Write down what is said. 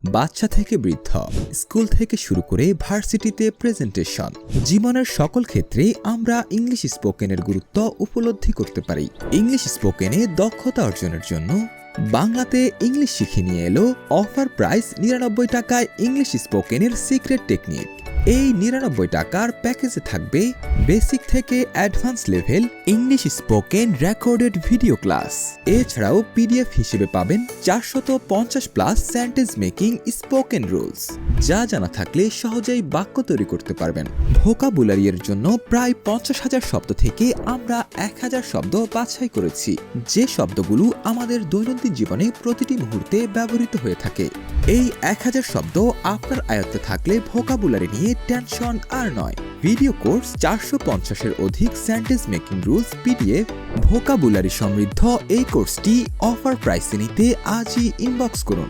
বাচ্চা থেকে বৃদ্ধ, স্কুল থেকে শুরু করে ভার্সিটিতে প্রেজেন্টেশন, জীবনের সকল ক্ষেত্রে আমরা ইংলিশ স্পোকেনের গুরুত্ব উপলব্ধি করতে পারি। ইংলিশ স্পোকেনে দক্ষতা অর্জনের জন্য বাংলাতে ইংলিশ শিখে নিয়ে এলো অফার প্রাইস 99 টাকায় ইংলিশ স্পোকেনের সিক্রেট টেকনিক। এই 99 টাকার প্যাকেজে থাকবে বেসিক থেকে advance level English spoken recorded video class. এছাড়াও পিডিএফ হিসেবে পাবেন 450+ সেন্টেন্স মেকিং স্পোকেন রুলস, যা জানা থাকলে সহজেই বাক্য তৈরি করতে পারবেন। ভোকাবুলারি এর জন্য প্রায় 50,000 শব্দ থেকে আমরা 1000 শব্দ বাছাই করেছি, যে শব্দগুলো আমাদের দৈনন্দিন জীবনে প্রতিটি মুহূর্তে ব্যবহৃত হয়ে থাকে। এই 1000 শব্দ আপনার আয়ত্তে থাকলে ভোকাবুলারি নিয়ে টেনশন আর নয়। ভিডিও কোর্স, 450-এর অধিক sentence making rules, PDF, vocabulary সমৃদ্ধ এই কোর্সটি অফার প্রাইসে নিতে আজই ইনবক্স করুন।